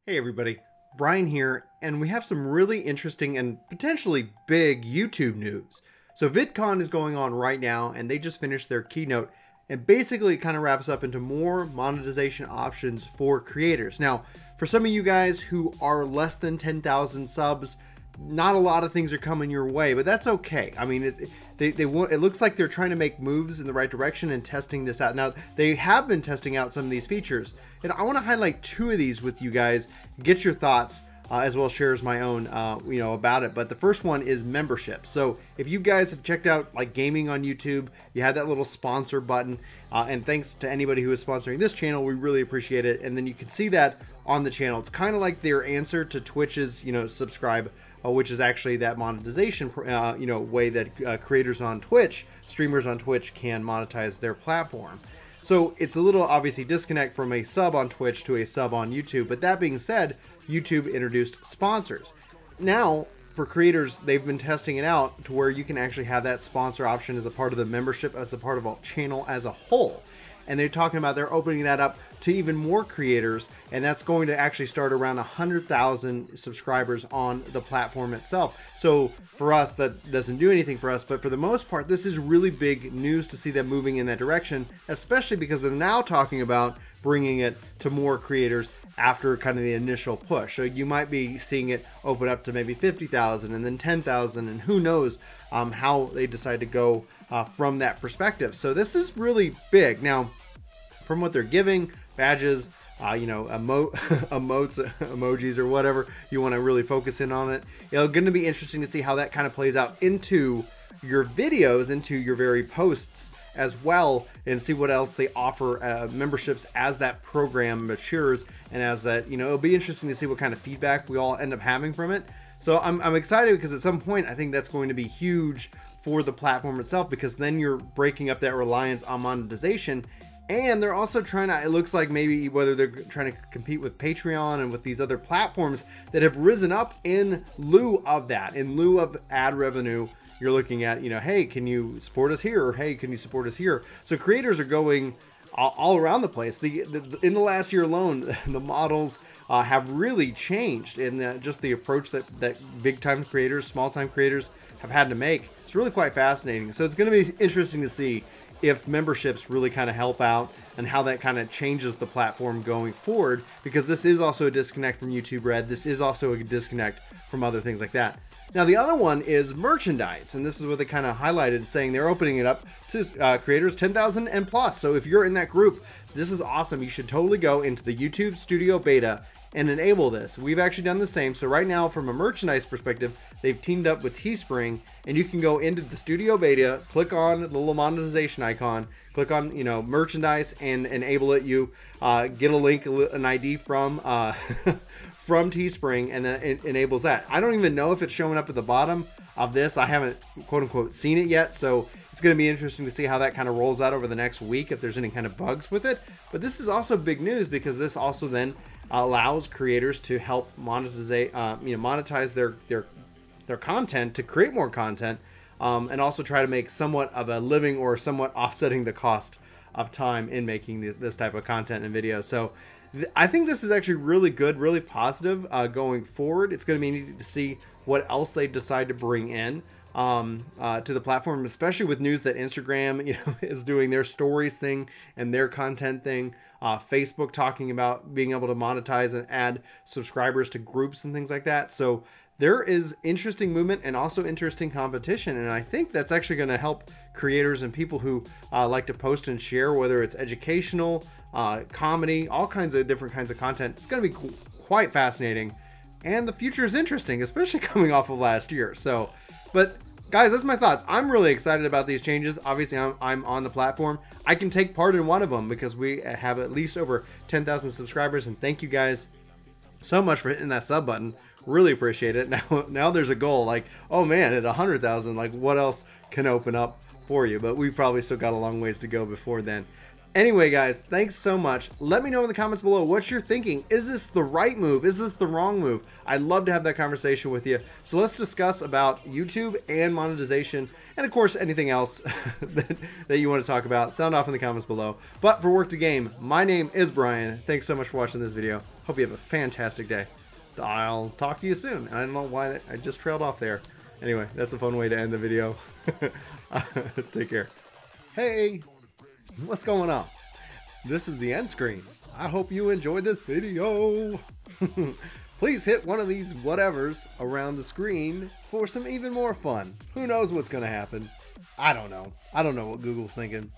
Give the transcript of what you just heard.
Hey everybody, Brian here, and we have some really interesting and potentially big YouTube news. So vidcon is going on right now, and they just finished their keynote, and basically it kind of wraps up into more monetization options for creators. Now, for some of you guys who are less than 10,000 subs, not a lot of things are coming your way, but that's okay. I mean, it looks like they're trying to make moves in the right direction and testing this out. Now, they have been testing out some of these features, and I want to highlight two of these with you guys, get your thoughts, as well as shares my own, about it. But the first one is membership. So if you guys have checked out like gaming on YouTube, you have that little sponsor button, and thanks to anybody who is sponsoring this channel, we really appreciate it. And then you can see that on the channel. It's kind of like their answer to Twitch's, subscribe, which is actually that monetization, way that creators on Twitch, streamers on Twitch can monetize their platform. So it's a little obviously disconnect from a sub on Twitch to a sub on YouTube. But that being said, YouTube introduced sponsors. Now, for creators, they've been testing it out to where you can actually have that sponsor option as a part of the membership, as a part of a channel as a whole. And they're talking about they're opening that up to even more creators, and that's going to actually start around 100,000 subscribers on the platform itself. So for us, that doesn't do anything for us, but for the most part, this is really big news to see them moving in that direction, especially because they're now talking about bringing it to more creators after kind of the initial push. So you might be seeing it open up to maybe 50,000 and then 10,000, and who knows how they decide to go from that perspective. So this is really big. Now, from what they're giving, badges, emotes, emojis, or whatever you want to really focus in on it. It's going to be interesting to see how that kind of plays out into your videos, into your very posts as well, and see what else they offer memberships as that program matures, and as that, it'll be interesting to see what kind of feedback we all end up having from it. So I'm excited because at some point I think that's going to be huge for the platform itself, because then you're breaking up that reliance on monetization. And they're also trying to, it looks like maybe whether they're trying to compete with Patreon and with these other platforms that have risen up in lieu of that, in lieu of ad revenue. You're looking at, hey, can you support us here? Or hey, can you support us here? So creators are going all around the place. In the last year alone, the models have really changed in just the approach that big time creators, small time creators have had to make. It's really quite fascinating. So it's going to be interesting to see if memberships really kind of help out and how that kind of changes the platform going forward, because this is also a disconnect from YouTube Red. This is also a disconnect from other things like that. Now, the other one is merchandise, and this is what they kind of highlighted, saying they're opening it up to creators 10,000 and plus. So if you're in that group, this is awesome. You should totally go into the YouTube Studio Beta and enable this. We've actually done the same. So right now, from a merchandise perspective, they've teamed up with Teespring, and you can go into the Studio Beta, click on the little monetization icon, click on merchandise, and enable it. You get a link, an ID from from Teespring, and then it enables that. I don't even know if it's showing up at the bottom of this. I haven't quote unquote seen it yet, so it's going to be interesting to see how that kind of rolls out over the next week, if there's any kind of bugs with it. But this is also big news, because this also then allows creators to help monetize their content, to create more content, and also try to make somewhat of a living, or somewhat offsetting the cost of time in making this type of content and videos. So I think this is actually really good, really positive going forward. It's going to be neat to see what else they decide to bring in to the platform, especially with news that Instagram is doing their stories thing and their content thing. Facebook talking about being able to monetize and add subscribers to groups and things like that. So there is interesting movement and also interesting competition, and I think that's actually going to help creators and people who like to post and share, whether it's educational, comedy, all kinds of different kinds of content. It's going to be quite fascinating, and the future is interesting, especially coming off of last year. So, but guys, that's my thoughts. I'm really excited about these changes. Obviously, I'm on the platform. I can take part in one of them because we have at least over 10,000 subscribers, and thank you guys so much for hitting that sub button. Really appreciate it. Now there's a goal, like, oh man, at 100,000, like what else can open up for you? But we probably still got a long ways to go before then. Anyway, guys, thanks so much. Let me know in the comments below what you're thinking. Is this the right move? Is this the wrong move? I'd love to have that conversation with you. So let's discuss about YouTube and monetization, and of course, anything else that you want to talk about. Sound off in the comments below. But for Work to Game, my name is Brian. Thanks so much for watching this video. Hope you have a fantastic day. I'll talk to you soon. I don't know why I just trailed off there. Anyway, that's a fun way to end the video. Take care. Hey, what's going on? This is the end screen. I hope you enjoyed this video. Please hit one of these whatevers around the screen for some even more fun. Who knows what's going to happen? I don't know. I don't know what Google's thinking.